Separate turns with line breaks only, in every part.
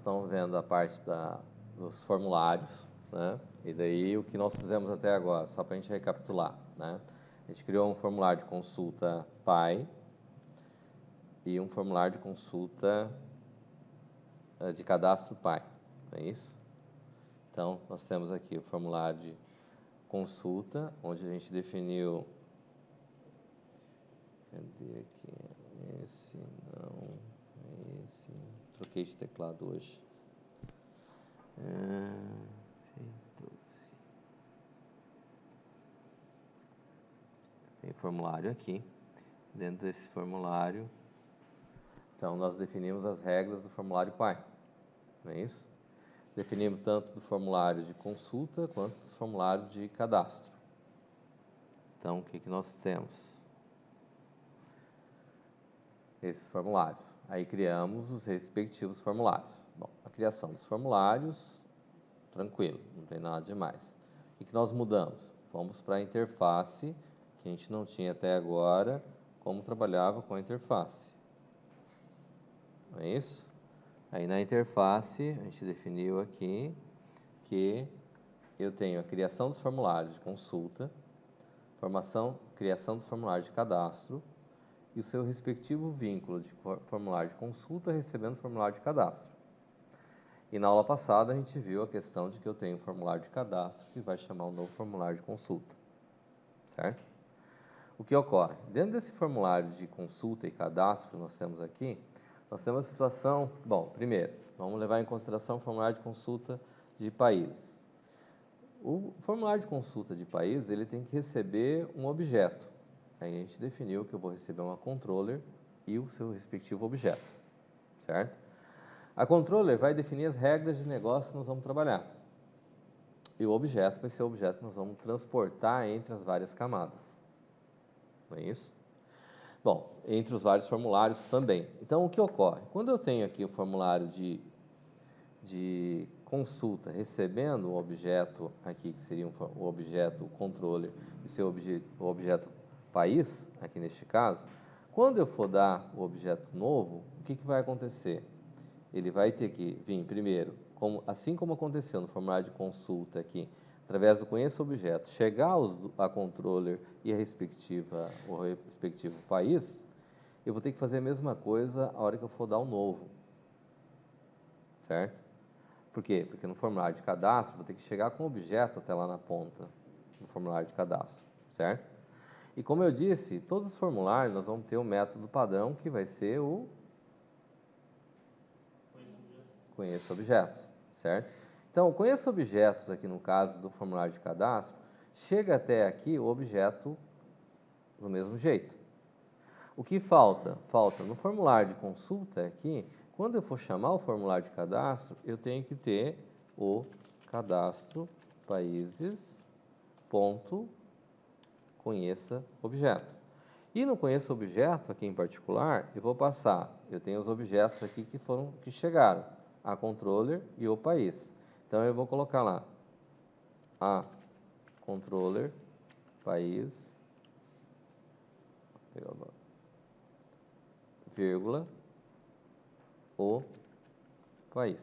estão vendo a parte dos formulários, né? E daí o que nós fizemos até agora, só para a gente recapitular, né? A gente criou um formulário de consulta PAI e um formulário de consulta de cadastro PAI, não é isso? Então, nós temos aqui o formulário de consulta, onde a gente definiu... Cadê aqui? Esse não, esse... Troquei de teclado hoje. Tem formulário aqui. Dentro desse formulário, então, nós definimos as regras do formulário PAI, não é isso? Definimos tanto do formulário de consulta quanto dos formulários de cadastro. Então, o que nós temos? Esses formulários. Aí criamos os respectivos formulários. Bom, a criação dos formulários, tranquilo, não tem nada demais. O que nós mudamos? Fomos para a interface, que a gente não tinha até agora, como trabalhava com a interface. Não é isso? Aí na interface, a gente definiu aqui que eu tenho a criação dos formulários de consulta, criação dos formulários de cadastro e o seu respectivo vínculo de formulário de consulta recebendo formulário de cadastro. E na aula passada a gente viu a questão de que eu tenho um formulário de cadastro que vai chamar um novo formulário de consulta, certo? O que ocorre? Dentro desse formulário de consulta e cadastro que nós temos aqui, nós temos a situação... Bom, primeiro, vamos levar em consideração o formulário de consulta de países. O formulário de consulta de países, ele tem que receber um objeto. Aí a gente definiu que eu vou receber uma controller e o seu respectivo objeto, certo? A controller vai definir as regras de negócio que nós vamos trabalhar. E o objeto vai ser o objeto que nós vamos transportar entre as várias camadas. Não é isso? Bom, entre os vários formulários também. Então, o que ocorre? Quando eu tenho aqui o formulário de consulta recebendo o objeto aqui, que seria o objeto controller e seu o objeto país, aqui neste caso, quando eu for dar o objeto novo, o que vai acontecer? Ele vai ter que vir primeiro, assim como aconteceu no formulário de consulta aqui, através do conheça objeto, chegar a controller e o respectivo país, eu vou ter que fazer a mesma coisa a hora que eu for dar um novo, certo? Por quê? Porque no formulário de cadastro, eu vou ter que chegar com o objeto até lá na ponta do formulário de cadastro, certo? E como eu disse, todos os formulários nós vamos ter um método padrão que vai ser o conheça objetos, certo? Então, conheça objetos aqui no caso do formulário de cadastro, chega até aqui o objeto do mesmo jeito. O que falta? Falta no formulário de consulta aqui, quando eu for chamar o formulário de cadastro, eu tenho que ter o cadastro países ponto conheça objeto. E no conheça objeto aqui em particular, eu vou passar, eu tenho os objetos aqui que chegaram, a controller e o país. Então eu vou colocar lá a controller país, vírgula, o país,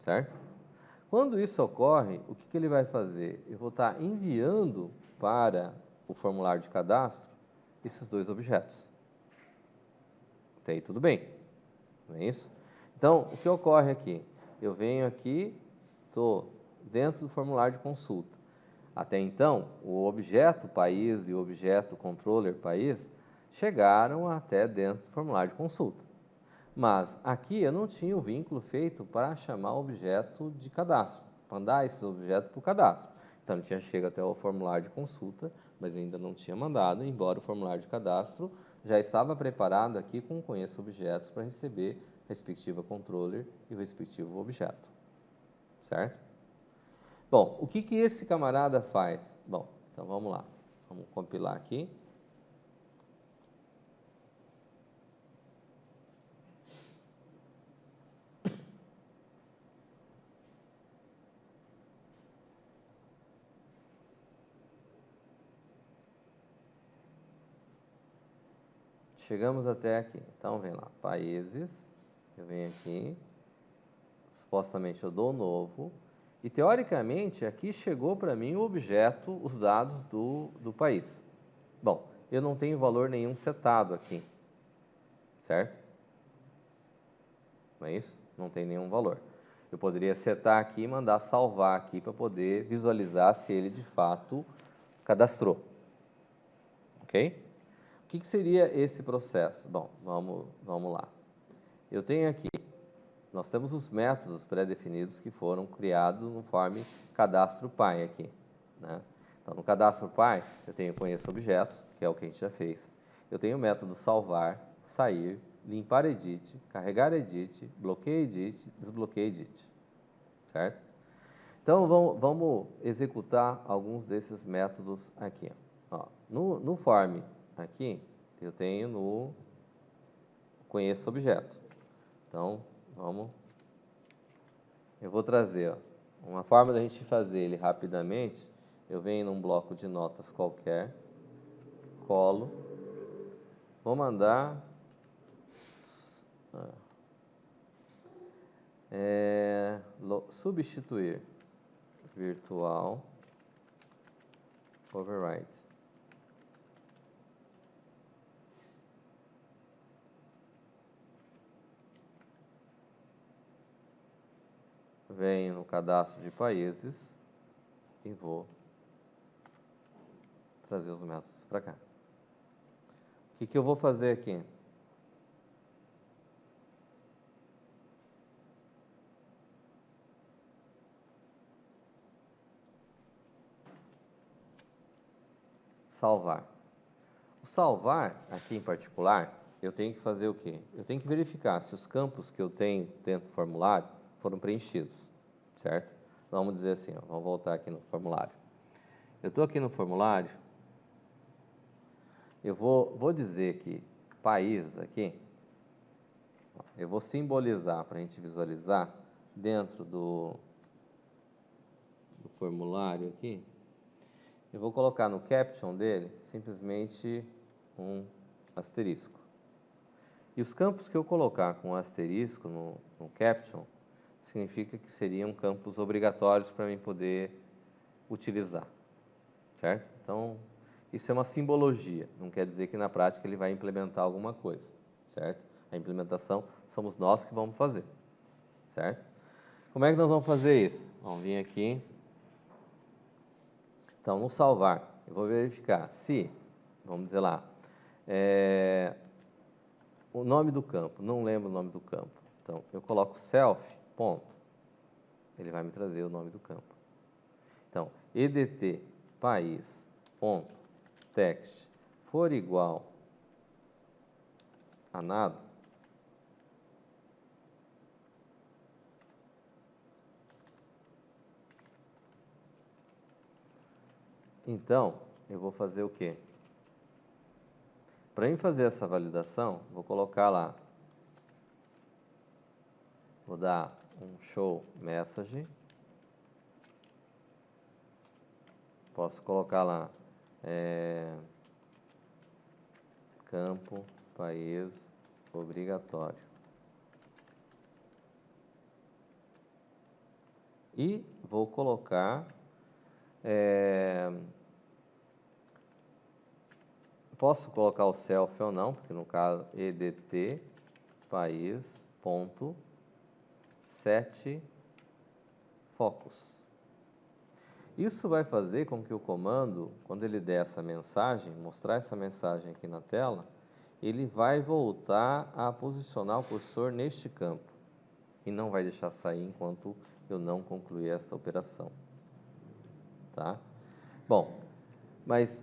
certo? Quando isso ocorre, o que ele vai fazer? Eu vou estar enviando para o formulário de cadastro esses dois objetos. Até aí tudo bem, não é isso? Então, o que ocorre aqui? Eu venho aqui, estou dentro do formulário de consulta. Até então, o objeto país e o objeto controller país chegaram até dentro do formulário de consulta. Mas aqui eu não tinha o vínculo feito para chamar o objeto de cadastro, para mandar esse objeto para o cadastro. Então, ele tinha chegado até o formulário de consulta, mas ainda não tinha mandado, embora o formulário de cadastro já estava preparado aqui com conheça objetos para receber a respectiva controller e o respectivo objeto, certo? Bom, o que esse camarada faz? Bom, então vamos lá, vamos compilar aqui. Chegamos até aqui. Então, vem lá, países, Eu venho aqui, supostamente eu dou novo, e teoricamente aqui chegou para mim o objeto, os dados do país. Bom, eu não tenho valor nenhum setado aqui, certo? Não é isso? Não tem nenhum valor. Eu poderia setar aqui e mandar salvar aqui para poder visualizar se ele de fato cadastrou. Ok? O que seria esse processo? Bom, vamos lá. Eu tenho aqui, nós temos os métodos pré-definidos que foram criados no form cadastro Py aqui, né? Então, no cadastro Py, eu tenho conheço objetos, que é o que a gente já fez. Eu tenho o método salvar, sair, limpar edit, carregar edit, bloqueia edit, desbloqueia edit, certo? Então, vamos executar alguns desses métodos aqui. Ó, no form aqui, eu tenho no conheço objeto. Então, eu vou trazer, ó, uma forma da gente fazer ele rapidamente. Eu venho num bloco de notas qualquer, colo, vou mandar substituir virtual override. Venho no cadastro de países e vou trazer os métodos para cá. O que eu vou fazer aqui? Salvar. O salvar, aqui em particular, eu tenho que fazer o quê? Eu tenho que verificar se os campos que eu tenho dentro do formulário foram preenchidos, certo? Vamos dizer assim, ó, vamos voltar aqui no formulário. Eu estou aqui no formulário, eu vou dizer que país aqui, eu vou simbolizar para a gente visualizar dentro do formulário aqui. Eu vou colocar no caption dele simplesmente um asterisco. E os campos que eu colocar com asterisco no caption significa que seriam campos obrigatórios para mim poder utilizar, certo? Então, isso é uma simbologia, não quer dizer que na prática ele vai implementar alguma coisa, certo? A implementação somos nós que vamos fazer, certo? Como é que nós vamos fazer isso? Vamos vir aqui. Então, no salvar, eu vou verificar se, vamos dizer lá, o nome do campo, não lembro o nome do campo. Então, eu coloco self, ponto. Ele vai me trazer o nome do campo. Então, edt país, ponto, text, for igual a nada, então, eu vou fazer o quê? Para mim fazer essa validação, vou colocar lá, vou dar um show message, posso colocar lá, campo, país, obrigatório. E vou colocar, posso colocar o self ou não, porque no caso edt país ponto set focus. Isso vai fazer com que o comando, quando ele der essa mensagem, mostrar essa mensagem aqui na tela, ele vai voltar a posicionar o cursor neste campo e não vai deixar sair enquanto eu não concluir esta operação, tá? Bom, mas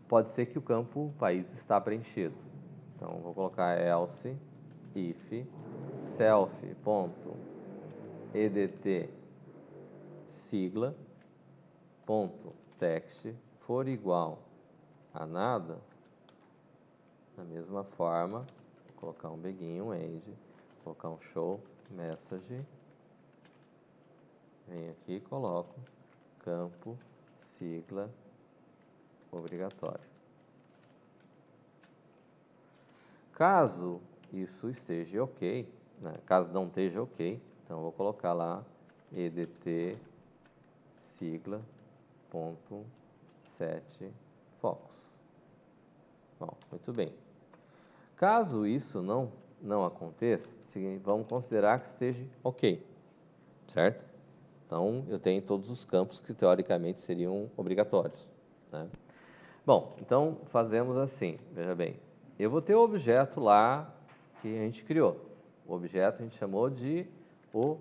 pode ser que o campo país está preenchido. Então, vou colocar else if self.edt sigla ponto text for igual a nada. Da mesma forma, vou colocar um beguinho, um end, colocar um show message, venho aqui e coloco campo sigla obrigatório. Caso isso esteja ok, né? Caso não esteja ok, então eu vou colocar lá edt sigla ponto 7 focus. Bom, muito bem. Caso isso não aconteça, vamos considerar que esteja ok, certo? Então, eu tenho todos os campos que teoricamente seriam obrigatórios, né? Bom, então fazemos assim, veja bem, eu vou ter o objeto lá que a gente criou. O objeto a gente chamou de o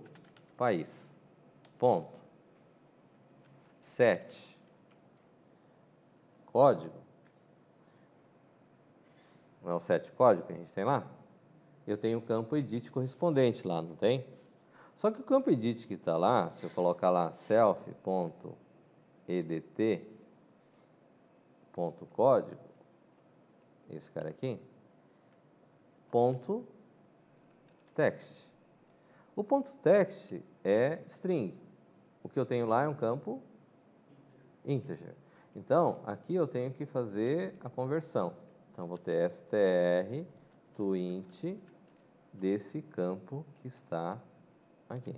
país. Ponto. 7. Código. Não é o 7 código que a gente tem lá? Eu tenho o campo edit correspondente lá, não tem? Só que o campo edit que está lá, se eu colocar lá self.edt.código, esse cara aqui, ponto text. O ponto text é string. O que eu tenho lá é um campo integer. Então, aqui eu tenho que fazer a conversão. Então, vou ter str to int desse campo que está aqui.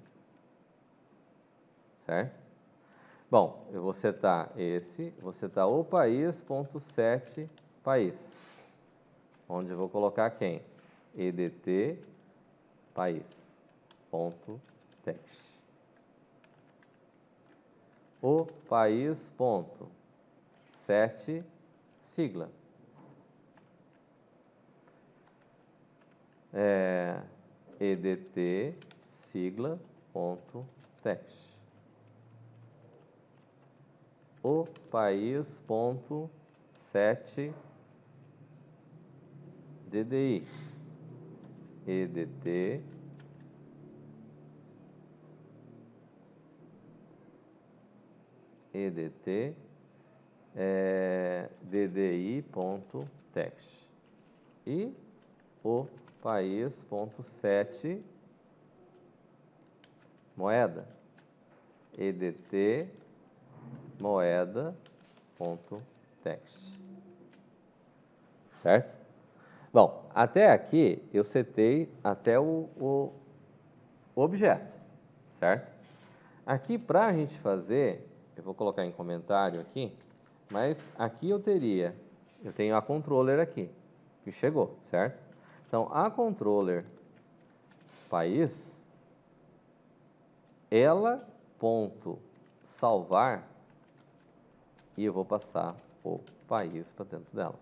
Certo? Bom, eu vou setar o país.set país. Onde eu vou colocar quem? edt país.text. O país.set sigla. edt sigla.text. O país.set DDI. edt DDI.text. E o país.set moeda. edt moeda.text. Certo? Bom, até aqui eu setei até o objeto, certo? Aqui para a gente fazer, eu vou colocar em comentário aqui, mas aqui eu tenho a controller aqui, que chegou, certo? Então, a controller país, ela ponto salvar, e eu vou passar o país para dentro dela.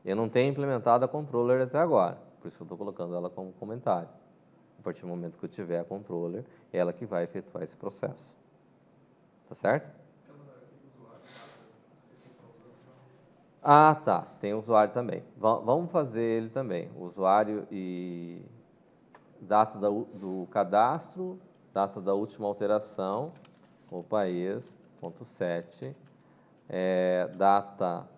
Eu não tenho implementado a controller até agora, por isso eu estou colocando ela como comentário. A partir do momento que eu tiver a controller, ela que vai efetuar esse processo. Tá certo? Ah, tá. Tem o usuário também. Vamos fazer ele também. O usuário e data do cadastro, data da última alteração, o país, ponto 7, data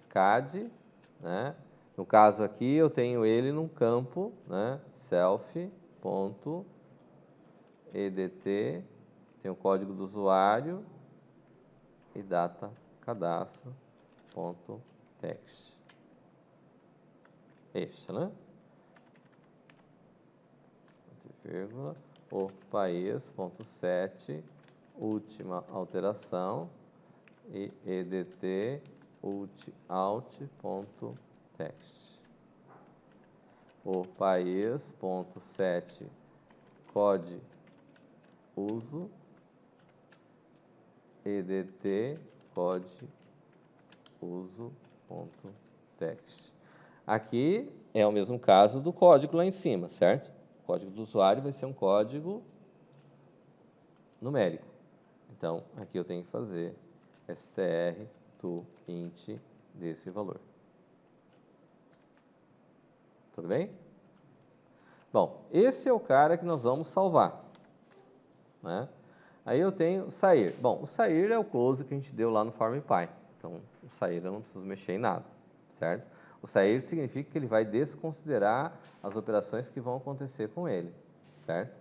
CAD, né? No caso aqui, eu tenho ele num campo, né? self.edt, tem o código do usuário e data cadastro.text. Este, né? Vírgula, o país.set, última alteração, e edt out.text. O país.set code uso, edt code uso.text. Aqui é o mesmo caso do código lá em cima, certo? O código do usuário vai ser um código numérico. Então, aqui eu tenho que fazer str to int desse valor. Tudo bem? Bom, esse é o cara que nós vamos salvar, né? Aí eu tenho sair. Bom, o sair é o close que a gente deu lá no FormPy. Então, o sair eu não preciso mexer em nada, certo? O sair significa que ele vai desconsiderar as operações que vão acontecer com ele, certo?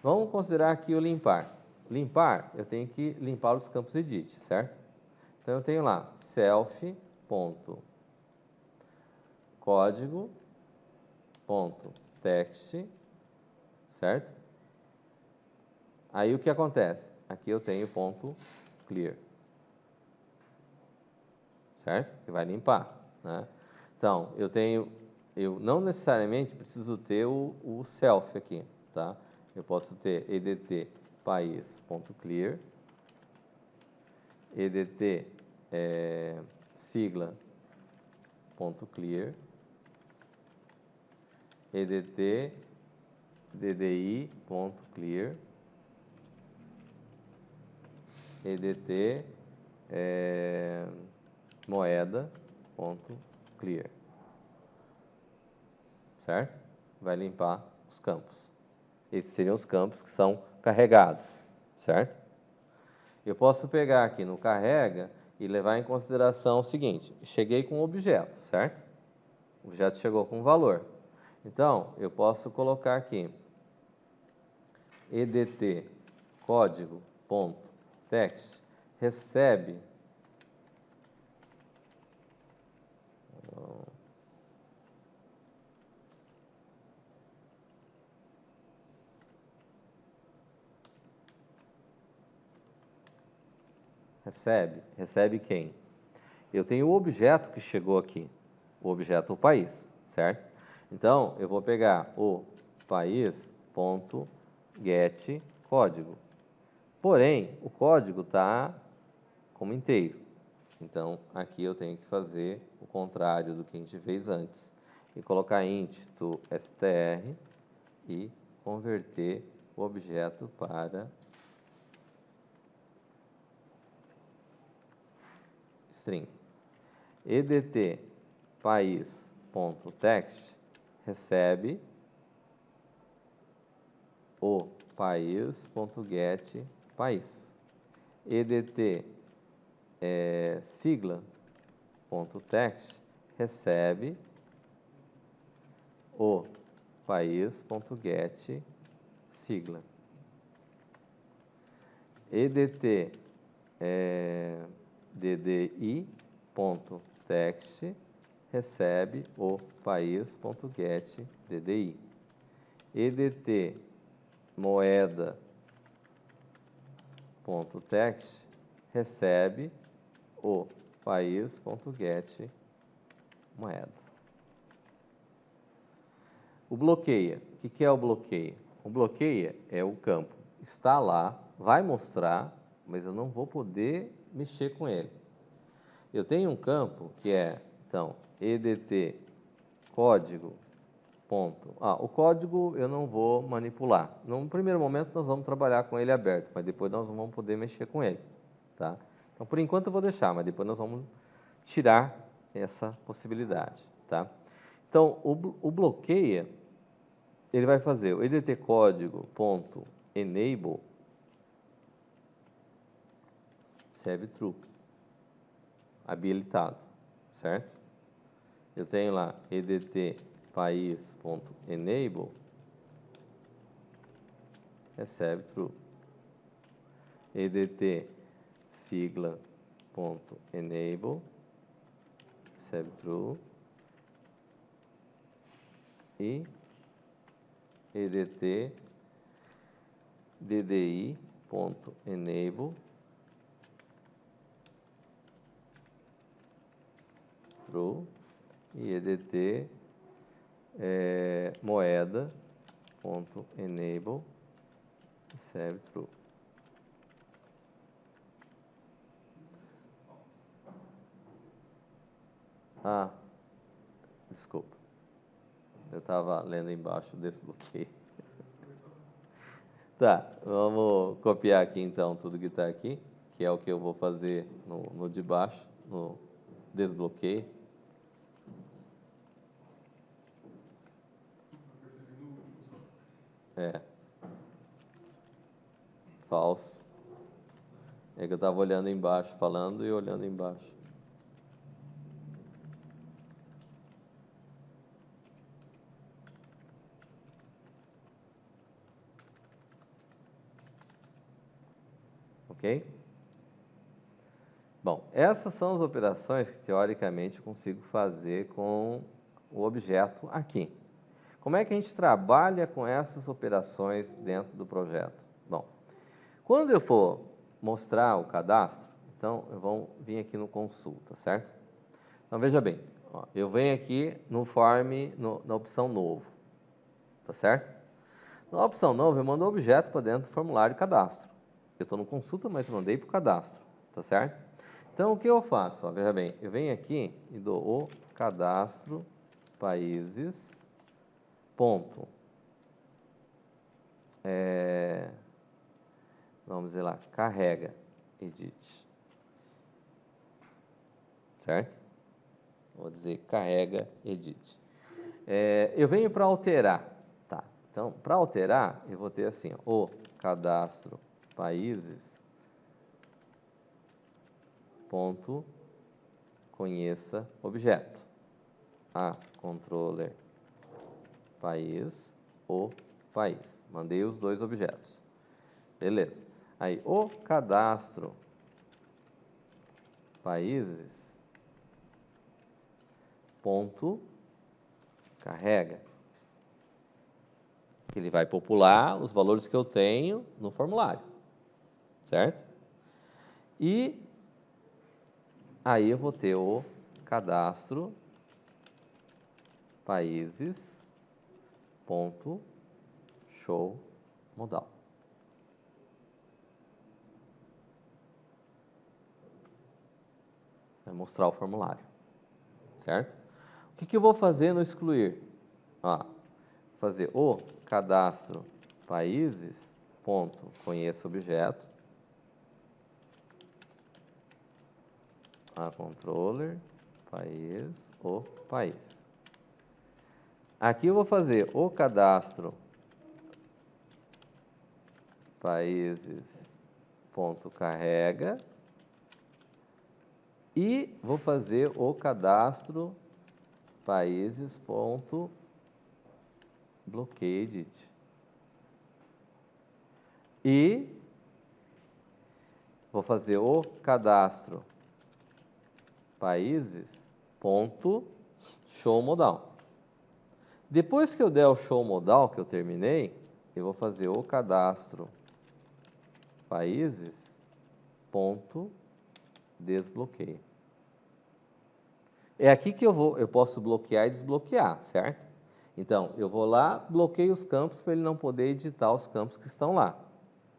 Vamos considerar aqui o limpar. Limpar, eu tenho que limpar os campos edit, certo? Então, eu tenho lá self.código, text, certo? Aí o que acontece? Aqui eu tenho ponto clear, certo? Que vai limpar, né? Então, eu não necessariamente preciso ter o self aqui, tá? Eu posso ter edt país.clear, edt sigla.clear, edt ddi.clear, edt moeda.clear, certo? Vai limpar os campos. Esses seriam os campos que são carregados, certo? Eu posso pegar aqui no carrega e levar em consideração o seguinte: cheguei com um objeto, certo? O objeto chegou com um valor. Então, eu posso colocar aqui edt código.text recebe recebe quem? Eu tenho o objeto que chegou aqui, o objeto o país, certo? Então, eu vou pegar o país.get código. Porém, o código está como inteiro. Então, aqui eu tenho que fazer o contrário do que a gente fez antes e colocar int to str e converter o objeto para string. edt país.text recebe o país.get país. edt sigla.text recebe o país.get sigla. edt ddi.text recebe o país.get ddi. edt moeda.text recebe o país.get moeda. O bloqueia. O que é o bloqueia? O bloqueia é o campo. Está lá, vai mostrar, mas eu não vou poder mexer com ele. Eu tenho um campo que é, então, edt código. O código eu não vou manipular. No primeiro momento nós vamos trabalhar com ele aberto, mas depois nós não vamos poder mexer com ele, tá? Então, por enquanto eu vou deixar, mas depois nós vamos tirar essa possibilidade, tá? Então, o bloqueia, ele vai fazer o edt código.enable serve true, habilitado, certo? Eu tenho lá edt país.enable recebe true. edt sigla.enable recebe true. E edt ddi.enable true. E edt moeda.enable recebe true. Desculpa. Eu estava lendo embaixo desse bloqueio. Tá, vamos copiar aqui então tudo que está aqui, que é o que eu vou fazer no de baixo, no desbloqueio. Falso. É que eu estava olhando embaixo, falando e olhando embaixo. Ok? Bom, essas são as operações que teoricamente eu consigo fazer com o objeto aqui. Como é que a gente trabalha com essas operações dentro do projeto? Bom, quando eu for mostrar o cadastro, então, vamos vir aqui no consulta, certo? Então, veja bem, ó, eu venho aqui no form, na opção novo, tá certo? Na opção novo, eu mando o objeto para dentro do formulário de cadastro. Eu estou no consulta, mas mandei para o cadastro, tá certo? Então, o que eu faço? Ó, veja bem, eu venho aqui e dou o cadastro países, ponto. Vamos dizer lá, carrega, edit. Certo? Vou dizer carrega, edit. Eu venho para alterar. Tá. Então, para alterar, eu vou ter assim, ó, o cadastro países, ponto, conheça objeto. A controller país, o país. Mandei os dois objetos. Beleza. Aí, o cadastro países, ponto, carrega. Ele vai popular os valores que eu tenho no formulário. Certo? E aí eu vou ter o cadastro países, ponto, show modal. Vai mostrar o formulário, certo? O que eu vou fazer no excluir? Fazer o cadastro países, ponto, conheça objeto, a controller, país, o país. Aqui eu vou fazer o cadastro países, ponto, carrega, e vou fazer o cadastro países, ponto, bloqueio edit. E vou fazer o cadastro países, ponto, show modal. Depois que eu der o show modal, que eu terminei, eu vou fazer o cadastro países, ponto, desbloqueio. É aqui que eu posso bloquear e desbloquear, certo? Então, eu vou lá, bloqueio os campos para ele não poder editar os campos que estão lá,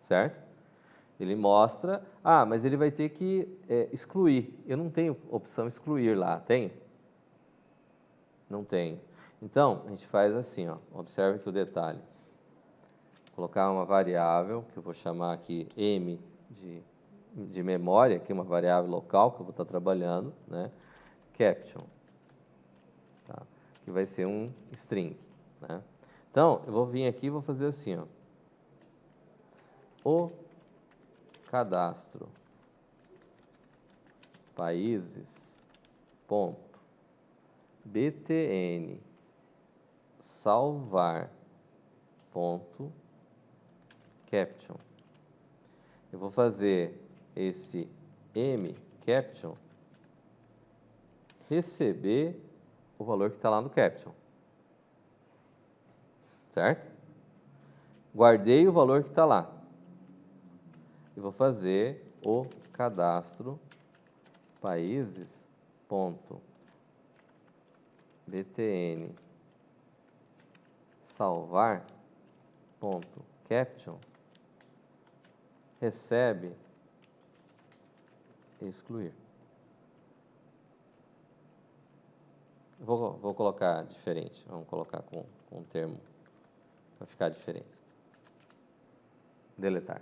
certo? Ele mostra, mas ele vai ter que excluir. Eu não tenho opção excluir lá, tem? Não tenho. Então, a gente faz assim, ó, observe aqui o detalhe. Vou colocar uma variável, que eu vou chamar aqui m de memória, que é uma variável local que eu vou estar trabalhando, né? Caption, tá? Que vai ser um string, né? Então, eu vou vir aqui e vou fazer assim, ó. O cadastro países, ponto, btn, salvar, ponto, caption. Eu vou fazer esse m caption receber o valor que está lá no caption, certo? Guardei o valor que está lá. E vou fazer o cadastro países, ponto, btn, salvar, ponto, caption, recebe, excluir. Vou colocar diferente, vamos colocar com um termo para ficar diferente. Deletar.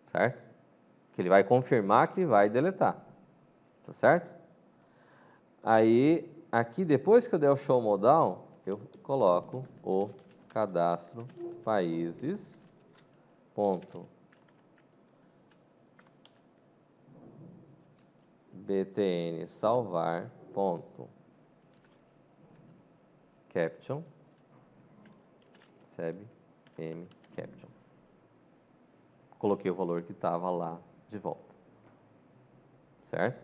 Certo? Que ele vai confirmar que vai deletar. Tá certo? Aí, aqui, depois que eu der o show modal, eu coloco o cadastro países, ponto, btn salvar, ponto, caption, recebe m caption. Coloquei o valor que estava lá de volta. Certo?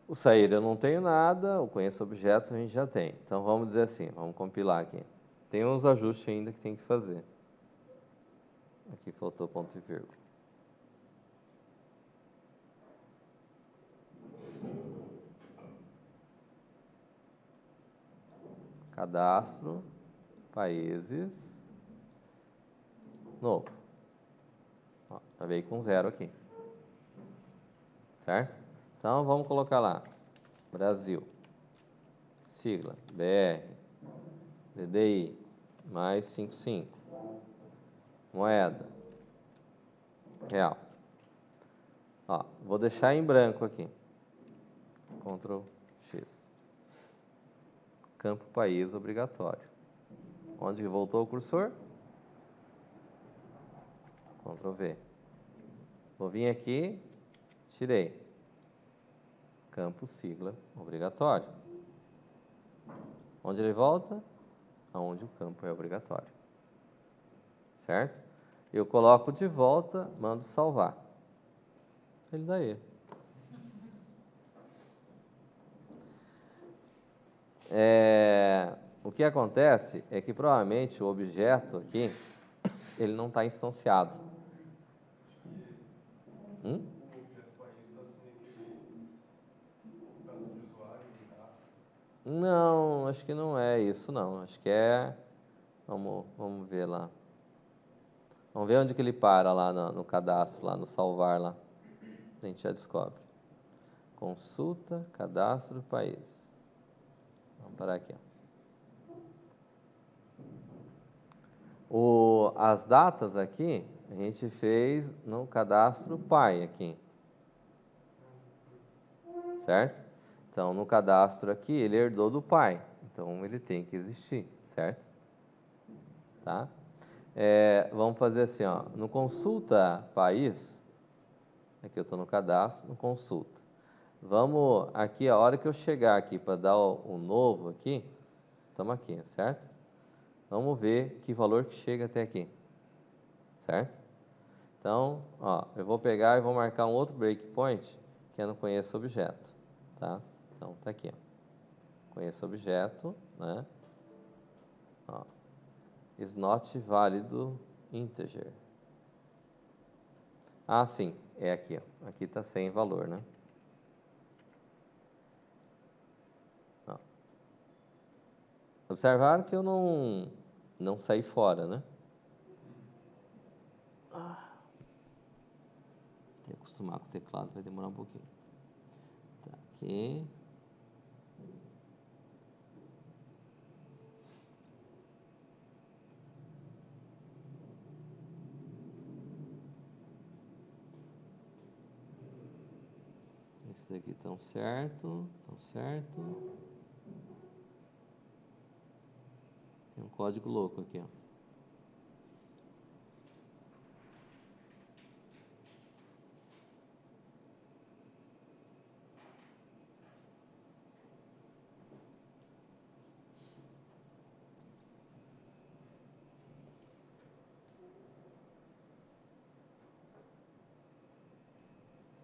O sair eu não tenho nada, o conheço objetos a gente já tem. Então vamos dizer assim, vamos compilar aqui. Tem uns ajustes ainda que tem que fazer. Aqui faltou ponto e vírgula. Cadastro, países, novo. Ó, já veio com 0 aqui. Certo? Então vamos colocar lá. Brasil. Sigla BR. DDI. Mais 55. Moeda. Real. Ó, vou deixar em branco aqui. Ctrl X. Campo país obrigatório. Onde voltou o cursor? Ctrl V. Vou vir aqui, tirei. Campo sigla obrigatório. Onde ele volta? Aonde o campo é obrigatório. Certo? Eu coloco de volta, mando salvar. Ele dá erro. O que acontece é que provavelmente o objeto aqui, ele não está instanciado.
O objeto país está sem aqueles dados de usuário e data.
Não, acho que não é isso não. Acho que é... Vamos ver lá. Vamos ver onde que ele para lá no cadastro, lá no salvar lá. A gente já descobre. Consulta, cadastro, país. Vamos parar aqui. As datas aqui, a gente fez no cadastro pai aqui. Certo? Então, no cadastro aqui, ele herdou do pai. Então, ele tem que existir, certo? Tá? Vamos fazer assim, ó. No consulta país, aqui eu estou no cadastro, no consulta. Vamos aqui, a hora que eu chegar aqui para dar o novo aqui, estamos aqui, certo? Vamos ver que valor que chega até aqui, certo? Então, ó, eu vou pegar e vou marcar um outro breakpoint que é no conheço objeto, tá? Então, tá aqui, ó. Conheço objeto, né? Ó, is not válido integer. Ah, sim, é aqui, ó. Aqui está sem valor, né? Ó. Observaram que eu não saí fora, né? Tem que acostumar com o teclado, vai demorar um pouquinho. Tá aqui. Esses aqui estão certo, estão certo. Tem um código louco aqui, ó.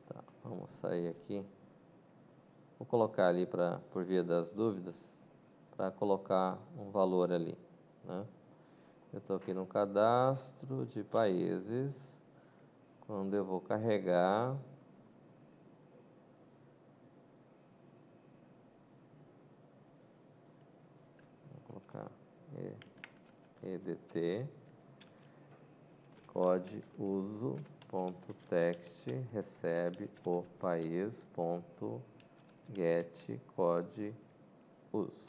Tá, vamos sair aqui. Vou colocar ali por via das dúvidas, para colocar um valor ali, né? Eu estou aqui no cadastro de países. Quando eu vou carregar, vou colocar edt code uso ponto text recebe o país ponto get code uso,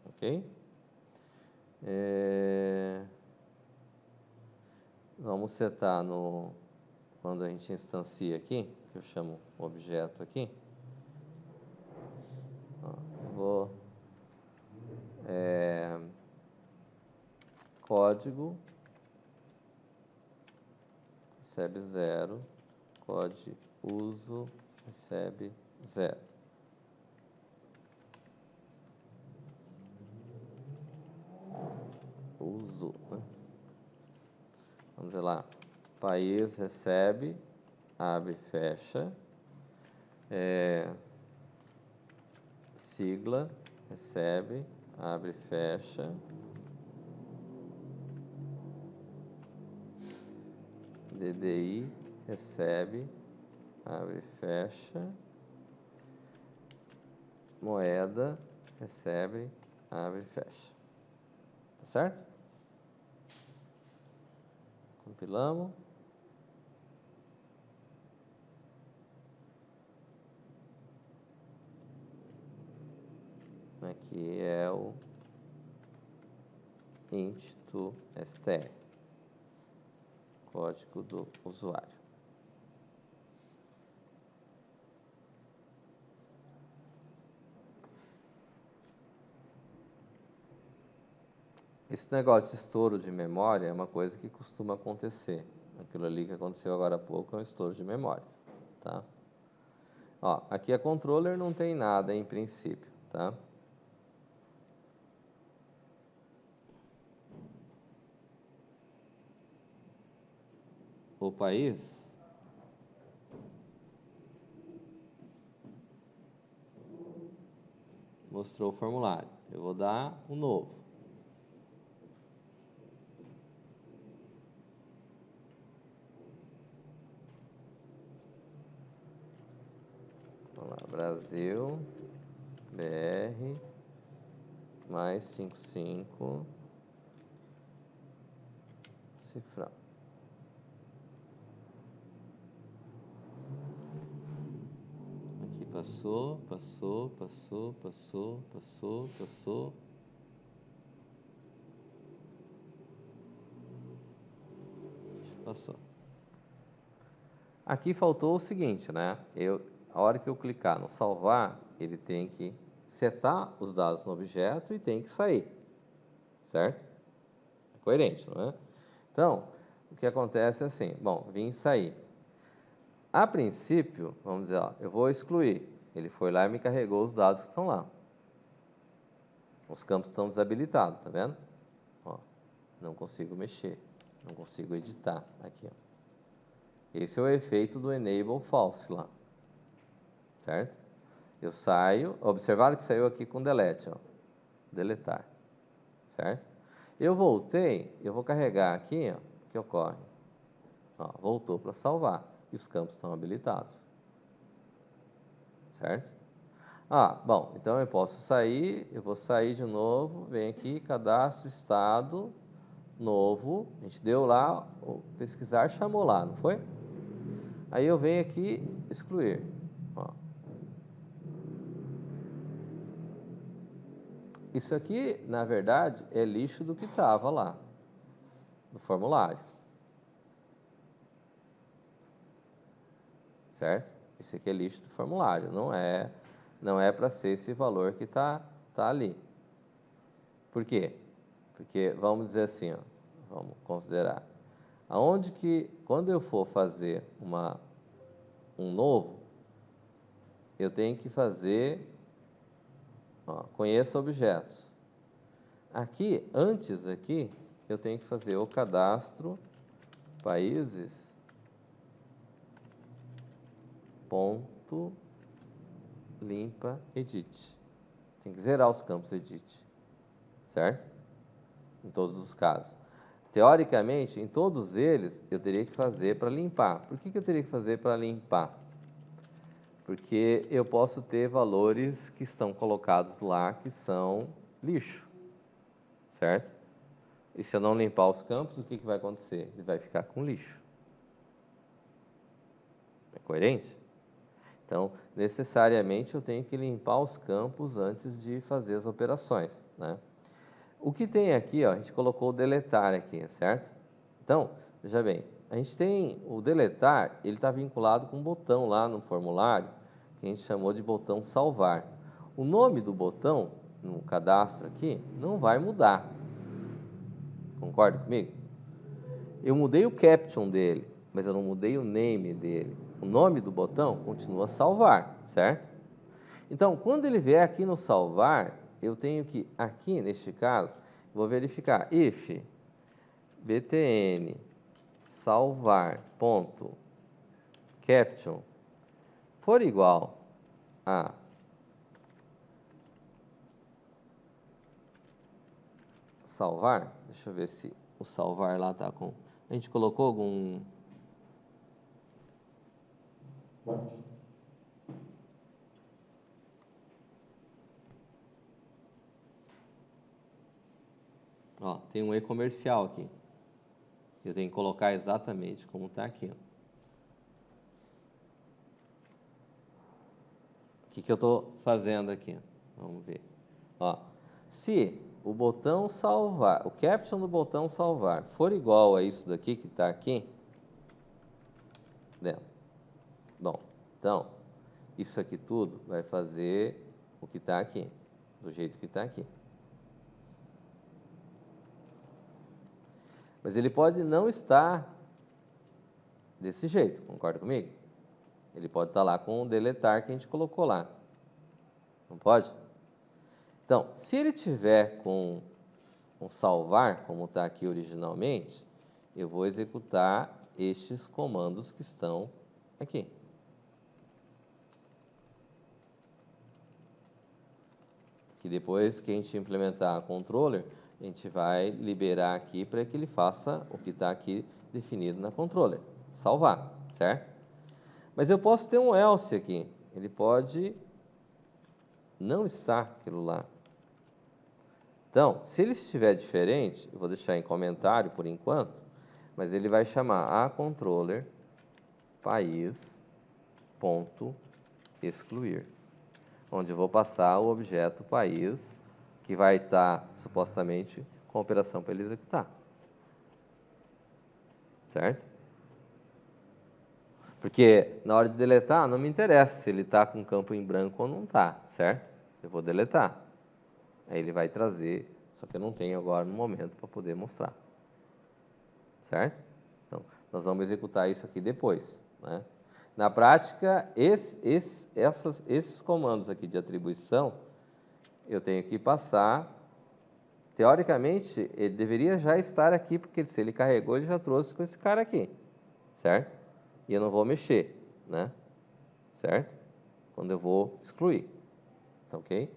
ok? Vamos setar quando a gente instancia aqui, que eu chamo o objeto aqui. Ó, eu vou código recebe 0, code uso recebe 0. Uso, né? Vamos ver lá. País recebe, abre, fecha. sigla, recebe, abre, fecha. DDI, recebe, abre, fecha. Moeda, recebe, abre, fecha. Tá certo? Compilamos. Aqui é o int to str, código do usuário. Esse negócio de estouro de memória é uma coisa que costuma acontecer. Aquilo ali que aconteceu agora há pouco é um estouro de memória, tá? Ó, aqui a controller não tem nada em princípio, tá? O país mostrou o formulário. Eu vou dar um novo. Vamos lá, Brasil, BR, mais 55, cifrão. Aqui passou. Passou. Aqui faltou o seguinte, né? A hora que eu clicar no salvar, ele tem que setar os dados no objeto e tem que sair, certo? É coerente, não é? Então, o que acontece é assim, bom, vim sair. A princípio, vamos dizer, ó, eu vou excluir. Ele foi lá e me carregou os dados que estão lá. Os campos estão desabilitados, tá vendo? Ó, não consigo mexer, não consigo editar aqui, ó. Esse é o efeito do enable false lá, certo? Eu saio, observaram que saiu aqui com delete, ó, deletar, certo? Eu voltei, eu vou carregar aqui, ó, o que ocorre? Ó, voltou para salvar e os campos estão habilitados, certo? Ah, bom, então eu posso sair, eu vou sair de novo, vem aqui, cadastro, estado, novo, a gente deu lá, o pesquisar chamou lá, não foi? Aí eu venho aqui, excluir, ó. Isso aqui, na verdade, é lixo do que estava lá, no formulário, certo? Esse aqui é lixo do formulário, não é para ser esse valor que tá ali. Por quê? Porque, vamos dizer assim, ó, vamos considerar, aonde que, quando eu for fazer um novo, eu tenho que fazer, ó, conheça objetos. Aqui, antes aqui, eu tenho que fazer o cadastro países ponto limpa edit. Tem que zerar os campos edit, certo? Em todos os casos. Teoricamente, em todos eles, eu teria que fazer para limpar. Por que eu teria que fazer para limpar? Porque eu posso ter valores que estão colocados lá que são lixo, certo? E se eu não limpar os campos, o que vai acontecer? Ele vai ficar com lixo. É coerente? Então, necessariamente eu tenho que limpar os campos antes de fazer as operações, né? O que tem aqui, ó, a gente colocou o deletar aqui, certo? Então, veja bem, a gente tem o deletar, ele está vinculado com um botão lá no formulário, que a gente chamou de botão salvar. O nome do botão, no cadastro aqui, não vai mudar. Concorda comigo? Eu mudei o caption dele, mas eu não mudei o name dele. O nome do botão continua salvar, certo? Então, quando ele vier aqui no salvar, eu tenho que, aqui neste caso, vou verificar if btn salvar ponto caption for igual a salvar. Deixa eu ver se o salvar lá está com... A gente colocou algum... Ó, tem um e-comercial aqui. Eu tenho que colocar exatamente como está aqui. Ó. O que eu estou fazendo aqui? Vamos ver. Ó, se o botão salvar, o caption do botão salvar for igual a isso daqui que está aqui, dentro. Bom, então, isso aqui tudo vai fazer o que está aqui, do jeito que está aqui. Mas ele pode não estar desse jeito, concorda comigo? Ele pode estar lá com o deletar que a gente colocou lá. Não pode? Então, se ele tiver com um salvar, como está aqui originalmente, eu vou executar estes comandos que estão aqui. Que depois que a gente implementar a controller, a gente vai liberar aqui para que ele faça o que está aqui definido na controller. Salvar, certo? Mas eu posso ter um else aqui. Ele pode não estar aquilo lá. Então, se ele estiver diferente, eu vou deixar em comentário por enquanto, mas ele vai chamar a controller país.excluir, onde eu vou passar o objeto país, que vai estar supostamente com a operação para ele executar. Certo? Porque na hora de deletar, não me interessa se ele está com campo em branco ou não está, certo? Eu vou deletar. Aí ele vai trazer, só que eu não tenho agora no momento para poder mostrar. Certo? Então, nós vamos executar isso aqui depois. Né? Na prática, esses comandos aqui de atribuição, eu tenho que passar. Teoricamente, ele deveria já estar aqui, porque se ele carregou, ele já trouxe com esse cara aqui. Certo? E eu não vou mexer, né? Certo? Quando eu vou excluir. Tá ok?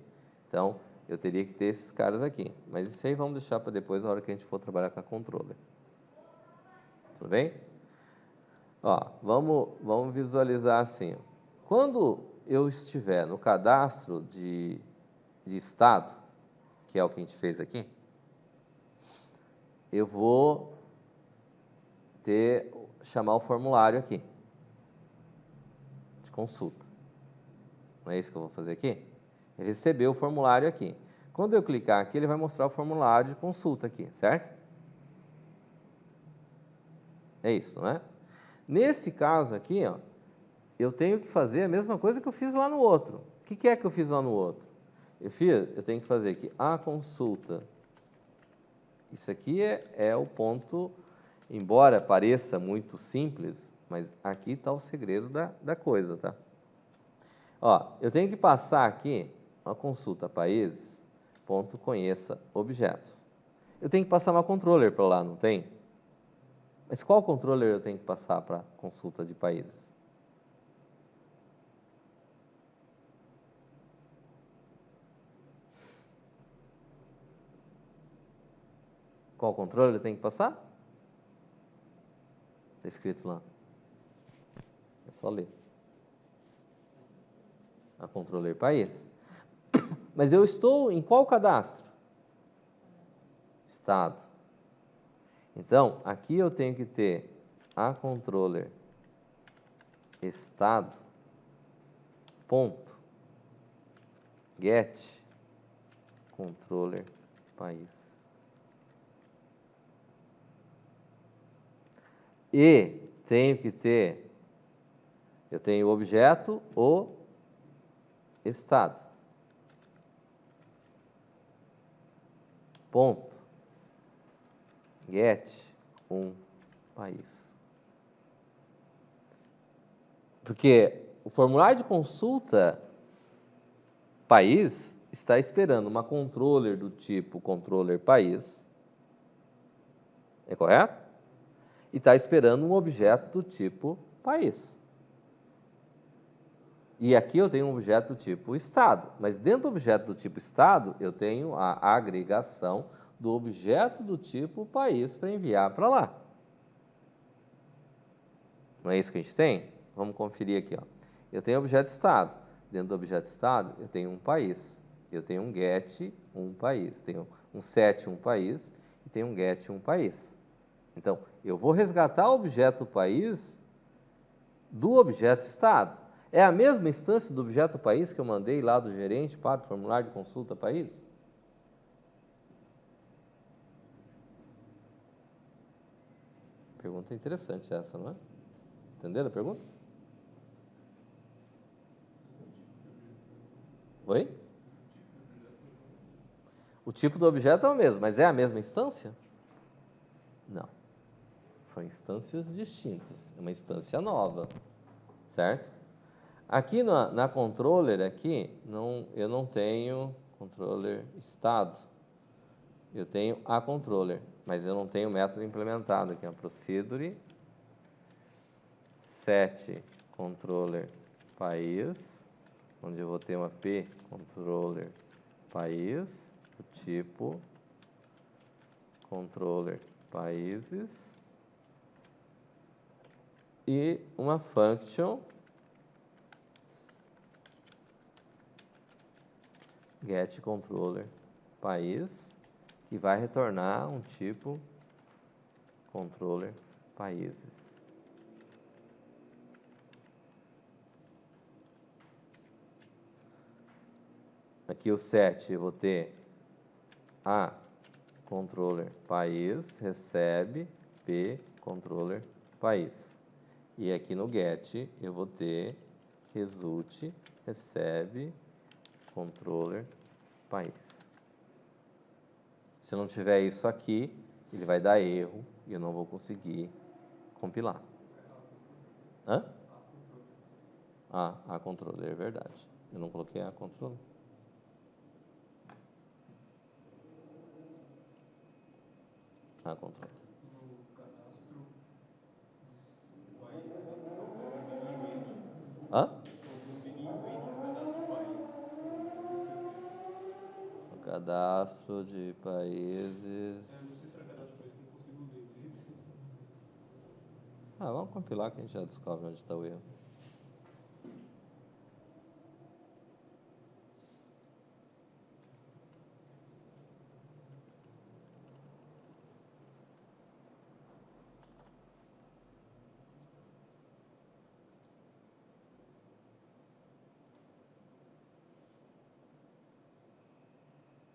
Então, eu teria que ter esses caras aqui. Mas isso aí vamos deixar para depois, na hora que a gente for trabalhar com a controller. Tudo bem? Ó, vamos visualizar assim. Quando eu estiver no cadastro de estado, que é o que a gente fez aqui, eu vou chamar o formulário aqui de consulta. Não é isso que eu vou fazer aqui? Ele recebeu o formulário aqui. Quando eu clicar aqui, ele vai mostrar o formulário de consulta aqui, certo? É isso, né? Nesse caso aqui, ó, eu tenho que fazer a mesma coisa que eu fiz lá no outro. O que é que eu fiz lá no outro? Eu tenho que fazer aqui a consulta. Isso aqui é o ponto, embora pareça muito simples, mas aqui está o segredo da coisa, tá? Ó, eu tenho que passar aqui a consulta países, ponto conheça objetos. Eu tenho que passar uma controller para lá, não tem? Mas qual controller eu tenho que passar para a consulta de países? Qual controller eu tenho que passar? Está escrito lá. É só ler. A controller país. Mas eu estou em qual cadastro? Estado. Então, aqui eu tenho que ter a controller estado ponto get controller país. E tenho que ter, eu tenho o objeto, o estado. Ponto. Get país. Porque o formulário de consulta país está esperando uma controller do tipo controller país. É correto? E está esperando um objeto do tipo país. E aqui eu tenho um objeto do tipo estado. Mas dentro do objeto do tipo estado, eu tenho a agregação do objeto do tipo país para enviar para lá. Não é isso que a gente tem? Vamos conferir aqui, ó. Eu tenho objeto estado. Dentro do objeto estado, eu tenho um país. Eu tenho um get, um país. Tenho um set, um país. E tenho um get, um país. Então, eu vou resgatar o objeto país do objeto estado. É a mesma instância do objeto país que eu mandei lá do gerente para o formulário de consulta país? Pergunta interessante essa, não é? Entenderam a pergunta? Oi? O tipo do objeto é o mesmo, mas é a mesma instância? Não. São instâncias distintas. É uma instância nova, certo? Aqui na controller, eu não tenho controller estado. Eu tenho a controller, mas eu não tenho o método implementado, que é a procedure set controller país, onde eu vou ter uma p controller país, o tipo controller países e uma function get controller país, que vai retornar um tipo controller países. Aqui o set eu vou ter a controller país recebe p controller país. E aqui no get eu vou ter result recebe controller país. Se não tiver isso aqui, ele vai dar erro e eu não vou conseguir compilar. Hã? A controller, é verdade. Eu não coloquei a controller. A controller.
No cadastro de país, faltou um bilinho end.
Hã?
Faltou um bilinho end no cadastro de países. O que você fez?
O cadastro de países.
Eu não sei se era cadastro de país que eu não consigo ler direito.
Vamos compilar que a gente já descobre onde está o erro.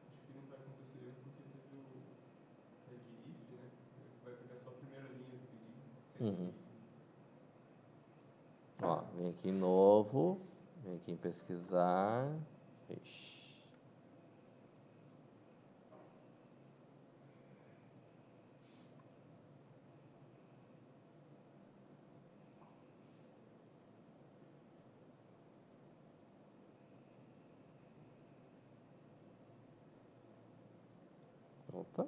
Acho que não vai acontecer erro porque teve o que é de if, né? Vai pegar só a primeira linha do bilinho, sem
Uhum.
bilinho.
Ó, vem aqui em novo, vem aqui em pesquisar. Ixi. Opa.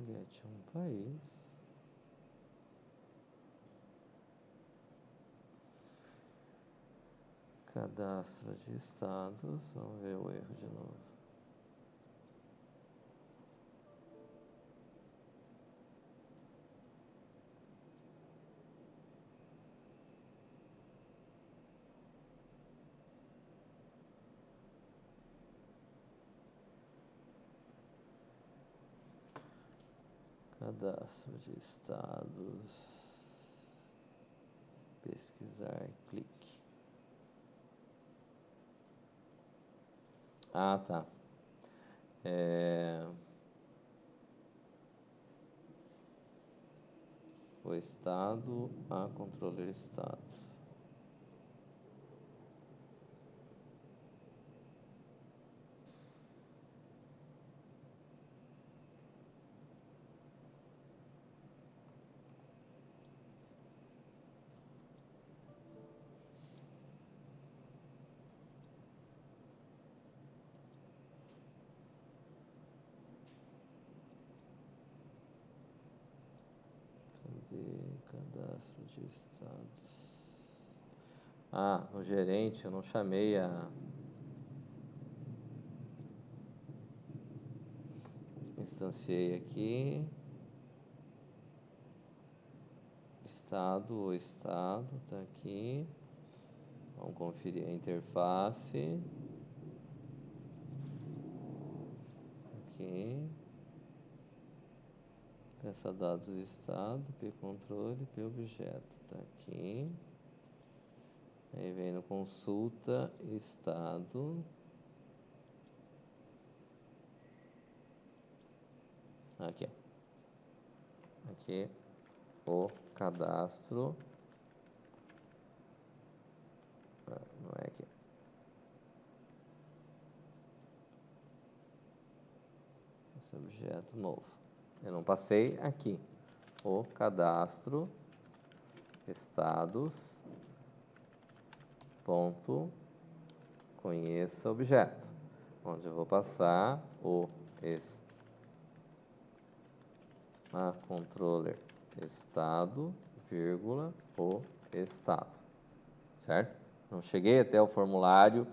Get um país. Cadastro de estados. Vamos ver o erro de novo. Cadastro de estados. Pesquisar, clique. Ah, tá. O estado a controller estado. Cadê? Cadastro de estados. Ah, o gerente, eu não chamei a... Instanciei aqui. O estado tá aqui. Vamos conferir a interface. Aqui. Peça dados do estado, p-controle, p-objeto. Tá aqui. Aí vem no consulta, estado. Aqui, ó. Aqui, o cadastro. Não é aqui. Esse objeto novo. Eu não passei aqui. O cadastro, estados, ponto, conheça objeto. Onde eu vou passar o controller estado, vírgula, o estado. Certo? Não cheguei até o formulário.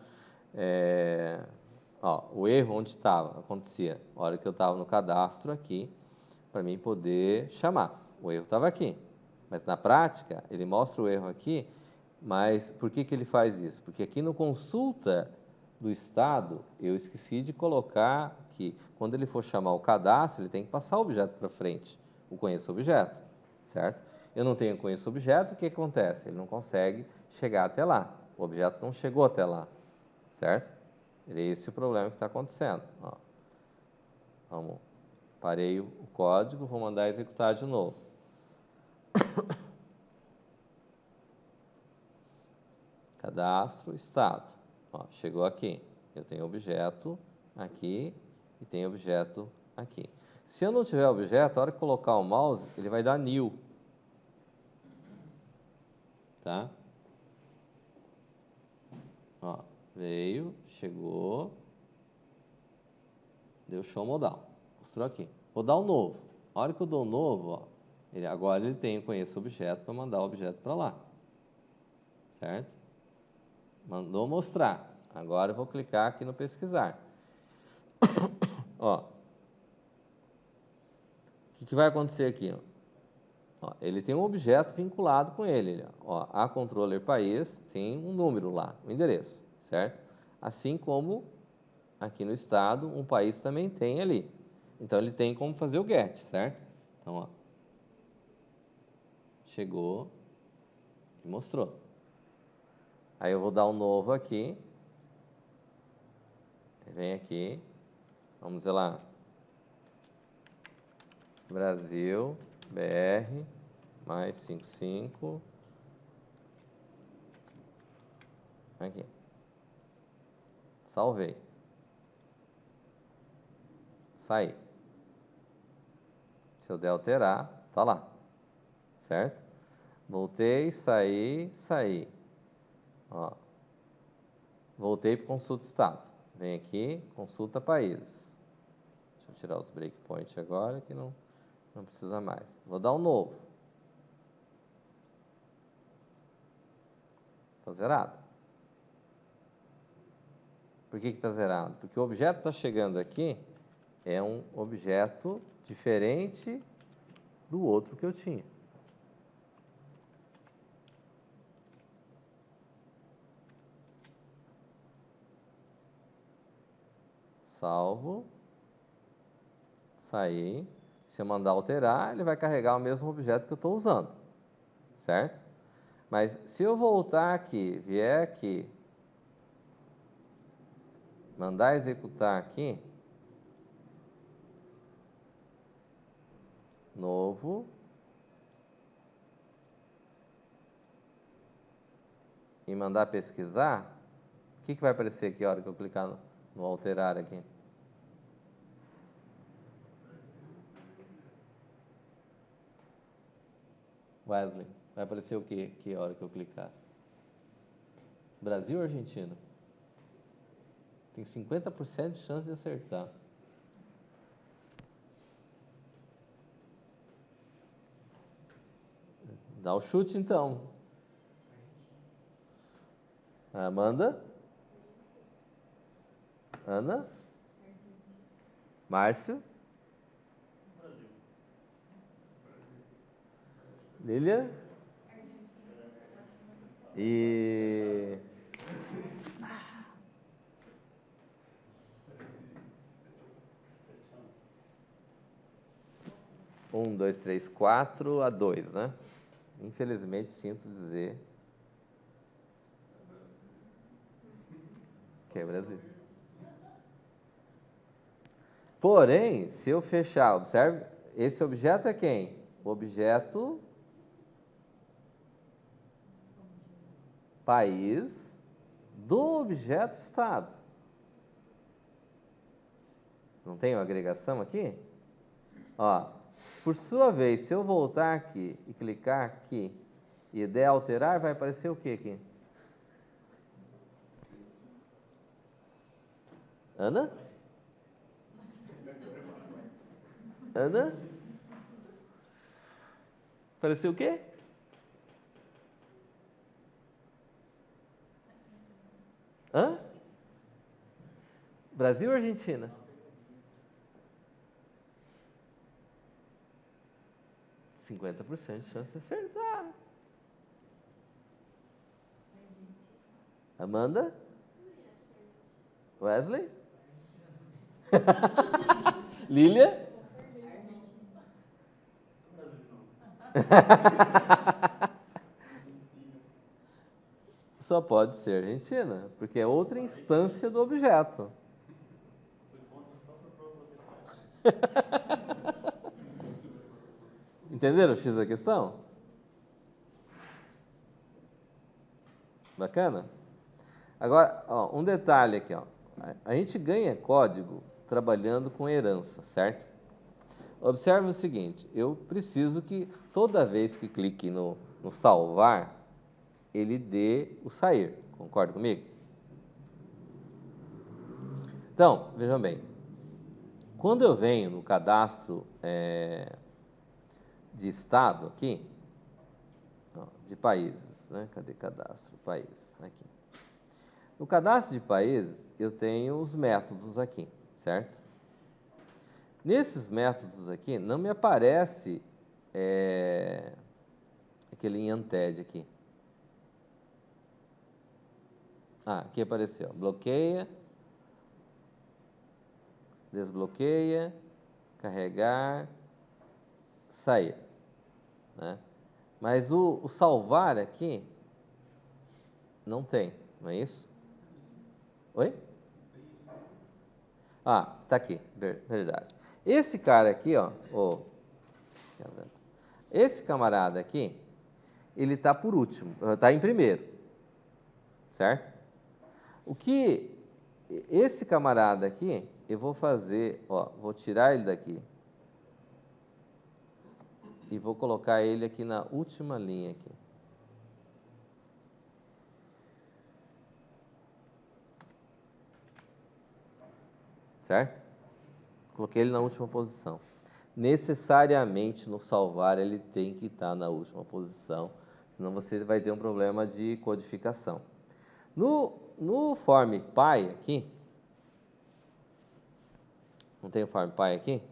O erro onde estava, acontecia. A hora que eu estava no cadastro aqui, para mim poder chamar. O erro estava aqui. Mas na prática, ele mostra o erro aqui, mas por que ele faz isso? Porque aqui no consulta do estado, eu esqueci de colocar que quando ele for chamar o cadastro, ele tem que passar o objeto para frente, o conheça objeto, certo? Eu não tenho conheça objeto, o que acontece? Ele não consegue chegar até lá. O objeto não chegou até lá, certo? Esse é o problema que está acontecendo. Ó. Parei o código, vou mandar executar de novo. Cadastro, estado. Ó, chegou aqui. Eu tenho objeto aqui e tenho objeto aqui. Se eu não tiver objeto, a hora que colocar o mouse, ele vai dar new. Tá? Ó, veio, chegou, deu show modal. Mostrou aqui. Vou dar um novo. A hora que eu dou um novo, ó, agora ele tem o conheça objeto para mandar o objeto para lá. Certo? Mandou mostrar. Agora eu vou clicar aqui no pesquisar. Ó. O que vai acontecer aqui? Ó, ele tem um objeto vinculado com ele. Ó, a controller país tem um número lá, um endereço, certo? Assim como aqui no estado, um país também tem ali. Então ele tem como fazer o get, certo? Então, ó, chegou e mostrou. Aí eu vou dar um novo aqui. Vem aqui. Vamos dizer lá. Brasil, BR, mais 55. Aqui. Salvei. Saí. Se eu der alterar, tá lá. Certo? Voltei, saí. Ó. Voltei para consulta estado. Vem aqui, consulta países. Deixa eu tirar os breakpoints agora, que não precisa mais. Vou dar um novo. Está zerado. Por que está zerado? Porque o objeto está chegando aqui é um objeto diferente do outro que eu tinha. Salvo. Sair. Se eu mandar alterar, ele vai carregar o mesmo objeto que eu estou usando. Certo? Mas se eu voltar aqui, vier aqui, mandar executar aqui, novo, e mandar pesquisar, o que vai aparecer aqui a hora que eu clicar no alterar aqui? Wesley, vai aparecer o que aqui a hora que eu clicar? Brasil ou Argentina? Tem 50% de chance de acertar. Dá o chute, então. Amanda? Ana? Márcio? Lília? E... 1, 2, 3, 4-2, né? Infelizmente, sinto dizer que é Brasil. Porém, se eu fechar, observe, esse objeto é quem? O objeto país do objeto estado. Não tem uma agregação aqui? Ó, por sua vez, se eu voltar aqui e clicar aqui e der alterar, vai aparecer o que aqui? Ana? Ana? Apareceu o quê? Hã? Brasil ou Argentina? %50 de chance de acertar. Amanda? Wesley? Lília? Só pode ser Argentina, porque é outra instância do objeto. Entenderam o X da questão? Bacana? Agora, ó, um detalhe aqui, ó. A gente ganha código trabalhando com herança, certo? Observe o seguinte, eu preciso que toda vez que clique no salvar, ele dê o sair. Concorda comigo? Então, vejam bem. Quando eu venho no cadastro de estado aqui, ó, de países, né? Cadê cadastro? Países, aqui. No cadastro de países, eu tenho os métodos aqui, certo? Nesses métodos aqui, não me aparece aquele IANTED aqui. Aqui apareceu. Bloqueia, desbloqueia, carregar, sair, né? Mas o salvar aqui não tem, não é isso? Oi? Tá aqui, verdade. Esse cara aqui, ó, esse camarada aqui, ele tá por último, tá em primeiro, certo? O que esse camarada aqui, eu vou fazer, ó, vou tirar ele daqui e vou colocar ele aqui na última linha aqui. Certo? Coloquei ele na última posição. Necessariamente no salvar ele tem que estar na última posição, senão você vai ter um problema de codificação. No form py aqui, não tem o form py aqui?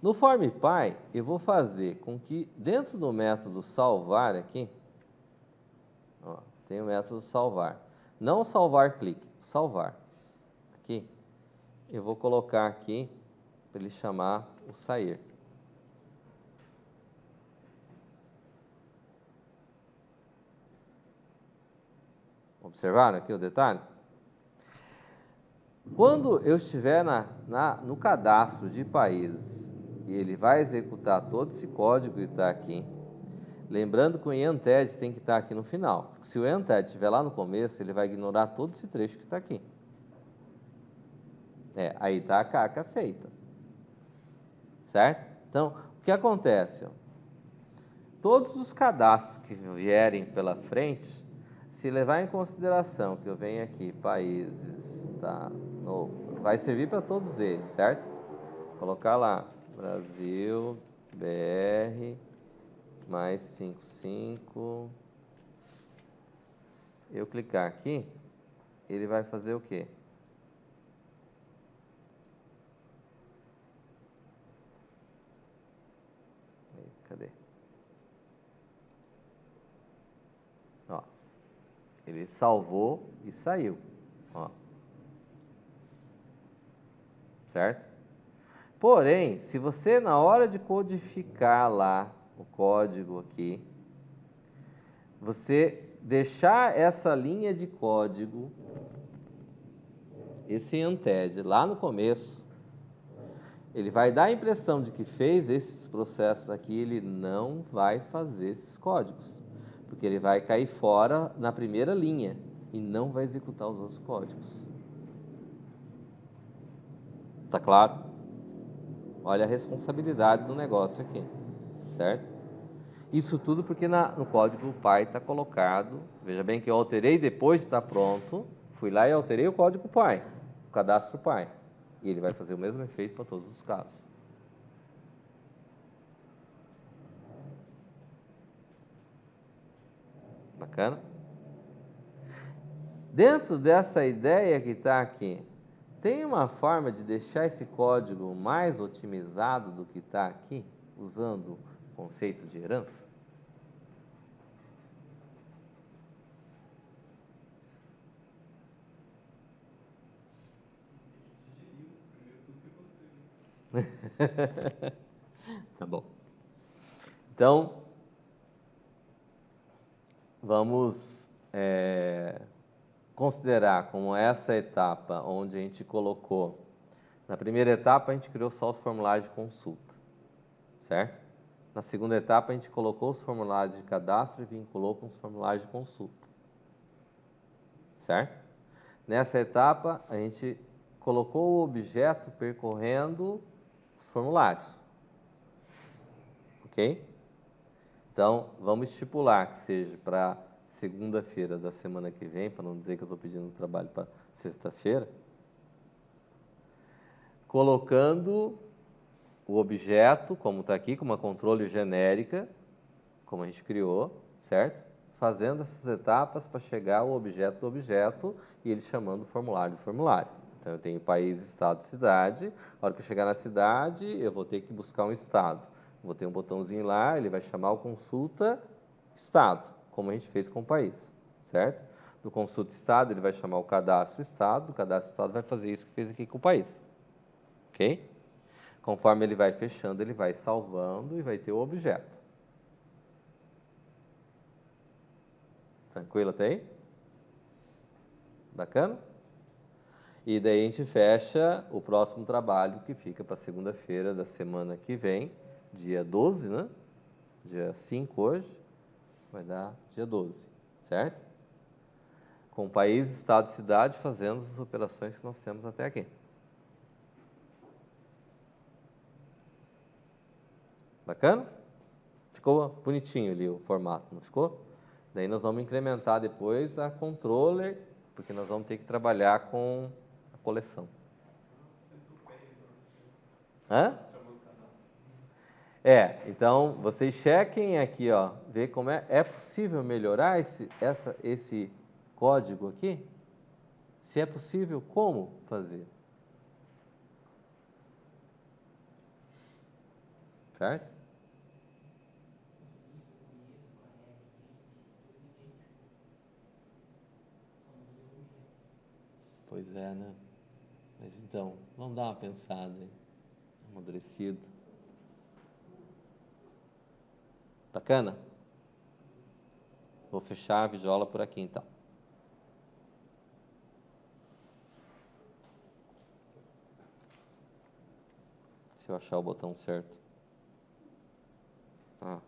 No form py eu vou fazer com que dentro do método salvar aqui, ó, tem o método salvar, não salvar clique, salvar aqui. Eu vou colocar aqui para ele chamar o sair. Observaram aqui o detalhe? Quando eu estiver no cadastro de países e ele vai executar todo esse código que está aqui, lembrando que o IANTED tem que estar aqui no final. Se o IANTED estiver lá no começo, ele vai ignorar todo esse trecho que está aqui. Aí está a caca feita. Certo? Então, o que acontece? Todos os cadastros que vierem pela frente, se levar em consideração que eu venho aqui, países, tá, novo, vai servir para todos eles, certo? Colocar lá, Brasil, BR mais 55. Eu clicar aqui, ele vai fazer o quê? Cadê? Ó, ele salvou e saiu. Ó. Certo? Porém, se você na hora de codificar lá o código aqui, você deixar essa linha de código, esse unted lá no começo, ele vai dar a impressão de que fez esses processos aqui, ele não vai fazer esses códigos, porque ele vai cair fora na primeira linha e não vai executar os outros códigos. Tá claro? Olha a responsabilidade do negócio aqui, certo? Isso tudo porque no código o pai está colocado. Veja bem que eu alterei depois de estar pronto. Fui lá e alterei o código pai, o cadastro pai. E ele vai fazer o mesmo efeito para todos os casos. Bacana? Dentro dessa ideia que está aqui, tem uma forma de deixar esse código mais otimizado do que está aqui, usando o conceito de herança? Tá bom. Então, vamos considerar como essa etapa onde a gente colocou. Na primeira etapa, a gente criou só os formulários de consulta, certo? Na segunda etapa, a gente colocou os formulários de cadastro e vinculou com os formulários de consulta, certo? Nessa etapa, a gente colocou o objeto percorrendo os formulários, ok? Então, vamos estipular que seja para segunda-feira da semana que vem, para não dizer que eu estou pedindo trabalho para sexta-feira, colocando o objeto, como está aqui, com uma controle genérica, como a gente criou, certo? Fazendo essas etapas para chegar ao objeto do objeto e ele chamando o formulário do formulário. Então, eu tenho país, estado, cidade. A hora que eu chegar na cidade, eu vou ter que buscar um estado. Vou ter um botãozinho lá, ele vai chamar o consulta estado, como a gente fez com o país, certo? Do consulta estado, ele vai chamar o cadastro estado, do cadastro estado vai fazer isso que fez aqui com o país, ok? Conforme ele vai fechando, ele vai salvando e vai ter o objeto. Tranquilo até aí? Bacana? E daí a gente fecha o próximo trabalho que fica para segunda-feira da semana que vem, dia 12, né? Dia 5 hoje, vai dar dia 12, certo? Com país, estado e cidade fazendo as operações que nós temos até aqui. Bacana? Ficou bonitinho ali o formato, não ficou? Daí nós vamos incrementar depois a controller, porque nós vamos ter que trabalhar com a coleção. Hã? Então vocês chequem aqui, ó, ver como é possível melhorar esse código aqui? Se é possível, como fazer? Certo? Pois é, né? Mas então, vamos dar uma pensada aí. Amadurecido. Bacana? Vou fechar a videoaula por aqui, então. Se eu achar o botão certo. Ah.